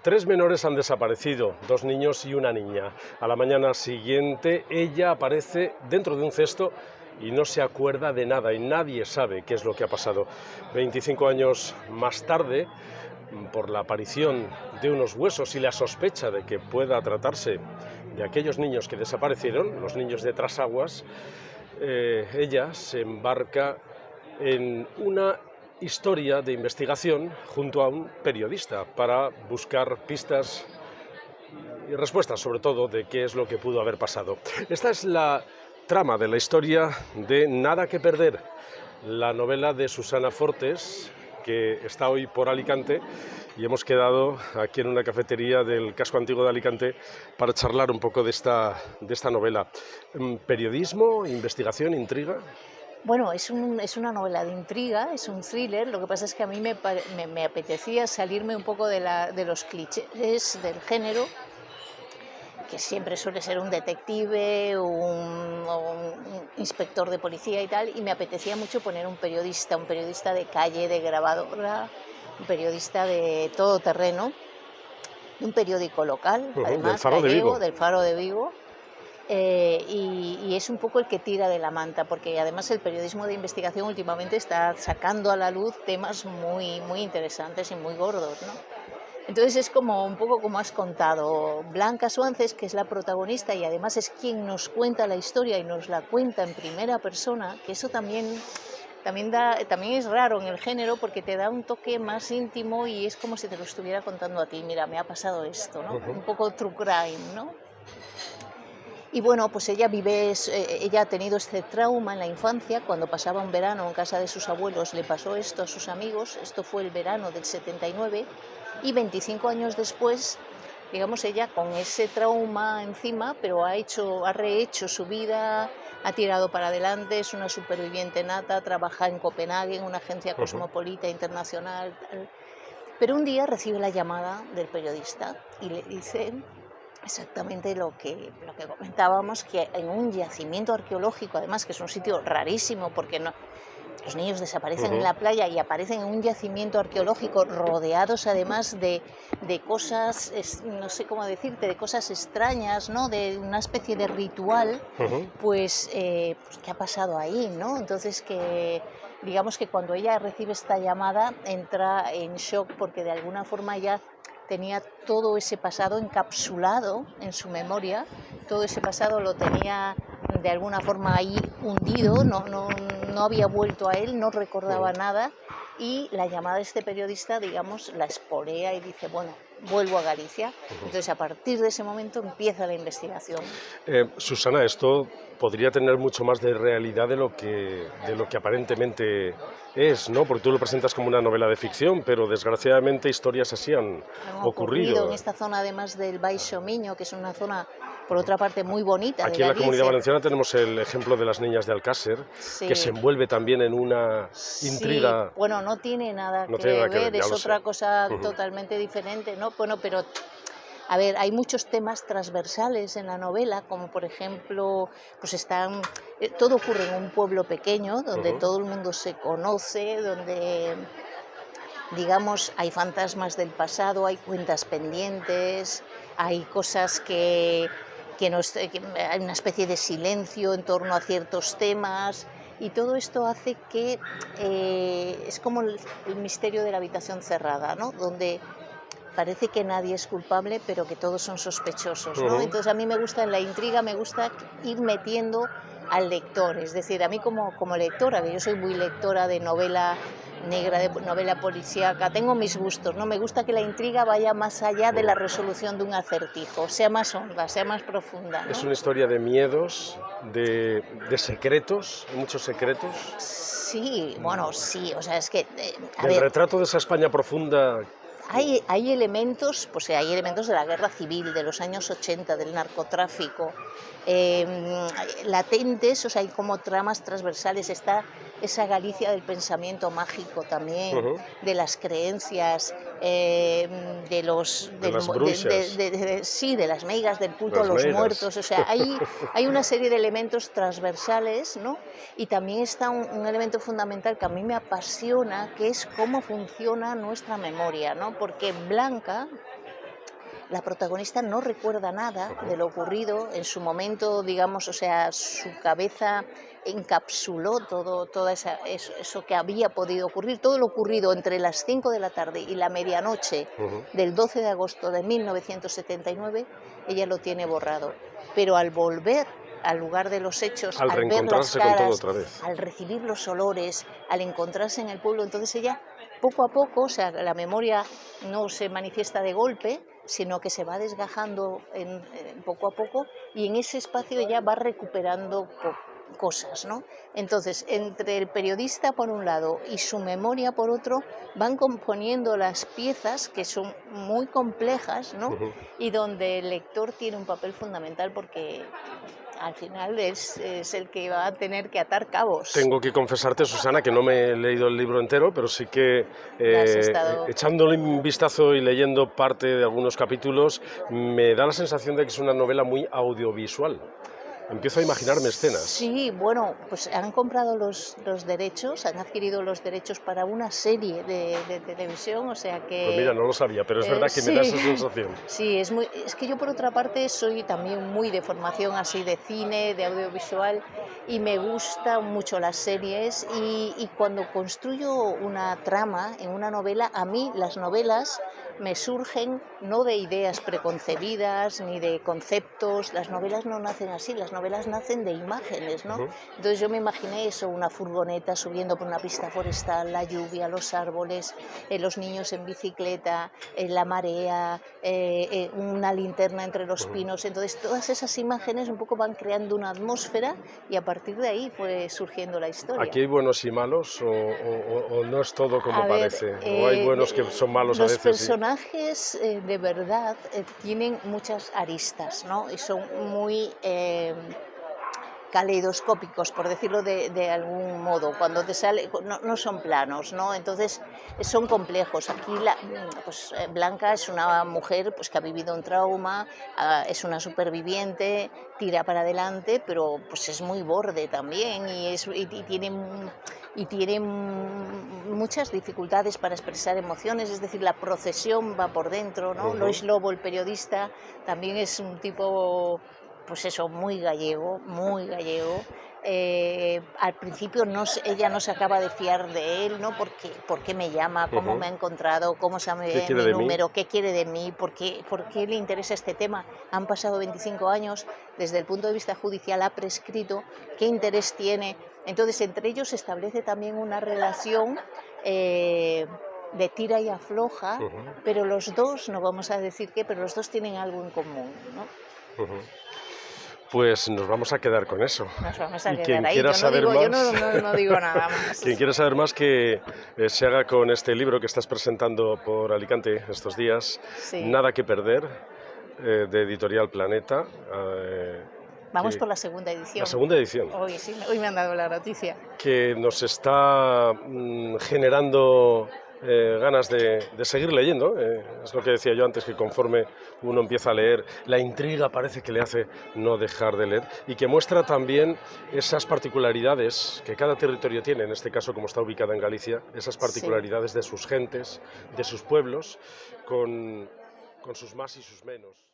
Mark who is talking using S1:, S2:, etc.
S1: Tres menores han desaparecido, dos niños y una niña. A la mañana siguiente ella aparece dentro de un cesto y no se acuerda de nada y nadie sabe qué es lo que ha pasado. 25 años más tarde, por la aparición de unos huesos y la sospecha de que pueda tratarse de aquellos niños que desaparecieron, los niños de Trasaguas, ella se embarca en una historia de investigación junto a un periodista para buscar pistas y respuestas, sobre todo, de qué es lo que pudo haber pasado. Esta es la trama de la historia de Nada que perder, la novela de Susana Fortes, que está hoy por Alicante, y hemos quedado aquí en una cafetería del casco antiguo de Alicante para charlar un poco de esta novela. ¿Periodismo, investigación, intriga?
S2: Bueno, es una novela de intriga, es un thriller. Lo que pasa es que a mí me apetecía salirme un poco de los clichés del género, que siempre suele ser un detective o un inspector de policía y tal, y me apetecía mucho poner un periodista de calle, de grabadora, un periodista de todo terreno, de un periódico local,
S1: Del
S2: además
S1: Faro de
S2: gallego,
S1: Vigo.
S2: del Faro de Vigo. Y es un poco el que tira de la manta, porque además el periodismo de investigación últimamente está sacando a la luz temas muy, muy interesantes y muy gordos, ¿no? Entonces es como un poco como has contado, Blanca Suances, que es la protagonista y además es quien nos cuenta la historia y nos la cuenta en primera persona, que eso también es raro en el género porque te da un toque más íntimo y es como si te lo estuviera contando a ti. Mira, me ha pasado esto, ¿no? Un poco true crime, ¿no? Y bueno, pues ella ha tenido este trauma en la infancia. Cuando pasaba un verano en casa de sus abuelos le pasó esto a sus amigos. Esto fue el verano del 79 y 25 años después, digamos, ella con ese trauma encima, pero ha rehecho su vida, ha tirado para adelante, es una superviviente nata, trabaja en Copenhague, en una agencia cosmopolita internacional. Pero un día recibe la llamada del periodista y le dice exactamente lo que comentábamos, que en un yacimiento arqueológico, además que es un sitio rarísimo porque los niños desaparecen en la playa y aparecen en un yacimiento arqueológico rodeados además de cosas, no sé cómo decirte, de cosas extrañas, ¿no? De una especie de ritual, pues ¿qué ha pasado ahí, ¿no? Entonces digamos que cuando ella recibe esta llamada entra en shock porque de alguna forma ya tenía todo ese pasado encapsulado en su memoria, todo ese pasado lo tenía de alguna forma ahí hundido, no había vuelto a él, no recordaba nada, y la llamada de este periodista, digamos, la espolea y dice, bueno, vuelvo a Galicia. Entonces, a partir de ese momento empieza la investigación.
S1: Susana, esto podría tener mucho más de realidad de lo que aparentemente es, ¿no? Porque tú lo presentas como una novela de ficción, pero desgraciadamente historias así han ocurrido.
S2: En esta zona, además del Baixo Miño, que es una zona, por otra parte, muy bonita
S1: Aquí
S2: de
S1: en la
S2: Galicia.
S1: Comunidad Valenciana tenemos el ejemplo de las niñas de Alcácer,
S2: Sí.
S1: que se envuelve también en una intriga.
S2: Sí, bueno, no tiene nada
S1: No tiene nada que ver, ya
S2: es
S1: lo
S2: otra
S1: sé.
S2: cosa totalmente diferente, ¿no? Bueno, pero a ver, hay muchos temas transversales en la novela, como por ejemplo, pues todo ocurre en un pueblo pequeño, donde todo el mundo se conoce, donde, digamos, hay fantasmas del pasado, hay cuentas pendientes, hay cosas que hay una especie de silencio en torno a ciertos temas, y todo esto hace que es como el misterio de la habitación cerrada, ¿no? Donde parece que nadie es culpable, pero que todos son sospechosos, ¿no? Entonces a mí me gusta en la intriga, me gusta ir metiendo al lector, es decir, a mí como lectora, que yo soy muy lectora de novela negra, de novela policíaca, tengo mis gustos, ¿no? Me gusta que la intriga vaya más allá de la resolución de un acertijo, sea más honda, sea más profunda, ¿no?
S1: Es una historia de miedos, de secretos, muchos secretos.
S2: Sí, bueno, sí, o sea, es que,
S1: Del retrato de esa España profunda.
S2: Hay elementos, pues hay elementos de la guerra civil, de los años 80, del narcotráfico, latentes, o sea, hay como tramas transversales, está esa Galicia del pensamiento mágico también, de las creencias, de
S1: las bruxas.
S2: Sí, de las meigas, del culto a los muertos, o sea, hay una serie de elementos transversales, ¿no? Y también está un elemento fundamental que a mí me apasiona, que es cómo funciona nuestra memoria, ¿no? Porque Blanca la protagonista no recuerda nada de lo ocurrido en su momento, digamos, o sea, su cabeza encapsuló todo eso que había podido ocurrir, todo lo ocurrido entre las 5 de la tarde y la medianoche del 12 de agosto de 1979, ella lo tiene borrado. Pero al volver al lugar de los hechos,
S1: Al
S2: al ver las
S1: reencontrarse con todo
S2: caras,
S1: otra vez.
S2: al recibir los olores, al encontrarse en el pueblo, entonces ella poco a poco, o sea, la memoria no se manifiesta de golpe, sino que se va desgajando poco a poco, y en ese espacio ella va recuperando cosas, ¿no? Entonces, entre el periodista por un lado y su memoria por otro, van componiendo las piezas que son muy complejas, ¿no? Y donde el lector tiene un papel fundamental porque al final es el que va a tener que atar cabos.
S1: Tengo que confesarte, Susana, que no me he leído el libro entero, pero sí que echándole un vistazo y leyendo parte de algunos capítulos, me da la sensación de que es una novela muy audiovisual. Empiezo a imaginarme escenas.
S2: Sí, bueno, pues han comprado los derechos, han adquirido los derechos para una serie de televisión, o sea que...
S1: Pues mira, no lo sabía, pero es verdad que me da esa sensación.
S2: Sí, es que yo por otra parte soy también muy de formación así de cine, de audiovisual, y me gustan mucho las series, y cuando construyo una trama en una novela, a mí las novelas me surgen no de ideas preconcebidas ni de conceptos, las novelas no nacen así, las novelas nacen de imágenes, ¿no? Entonces yo me imaginé eso, una furgoneta subiendo por una pista forestal, la lluvia, los árboles, los niños en bicicleta, la marea, una linterna entre los pinos, entonces todas esas imágenes un poco van creando una atmósfera y a partir de ahí fue surgiendo la historia.
S1: ¿Aquí hay buenos y malos o no es todo como parece? ¿O hay buenos que son malos a veces?
S2: Los personajes de verdad tienen muchas aristas, ¿no? Y son muy caleidoscópicos, por decirlo de algún modo, cuando te sale, no son planos, ¿no? Entonces son complejos. Aquí pues, Blanca es una mujer pues, que ha vivido un trauma, es una superviviente, tira para adelante, pero pues es muy borde también y tiene muchas dificultades para expresar emociones, es decir, la procesión va por dentro, ¿no? Lois Lobo, el periodista, también es un tipo, pues eso, muy gallego, muy gallego. Al principio ella no se acaba de fiar de él, ¿no? ¿Por qué me llama? ¿Cómo me ha encontrado? ¿Cómo sabe mi número? ¿Qué quiere de mí? ¿Por qué le interesa este tema? Han pasado 25 años, desde el punto de vista judicial ha prescrito, ¿qué interés tiene? Entonces, entre ellos se establece también una relación de tira y afloja, pero los dos, no vamos a decir qué, pero los dos tienen algo en común, ¿no?
S1: Pues nos vamos a quedar con eso.
S2: Nos vamos a
S1: y
S2: quedar
S1: quien
S2: ahí.
S1: quiera saber más,
S2: yo no digo nada más.
S1: Quien quiera saber más que se haga con este libro que estás presentando por Alicante estos días, Nada que perder, de Editorial Planeta.
S2: Vamos por la segunda edición.
S1: La segunda edición.
S2: Hoy me han dado la noticia.
S1: Que nos está generando ganas de seguir leyendo. Es lo que decía yo antes, que conforme uno empieza a leer, la intriga parece que le hace no dejar de leer y que muestra también esas particularidades que cada territorio tiene, en este caso como está ubicada en Galicia, esas particularidades de sus gentes, de sus pueblos, con sus más y sus menos.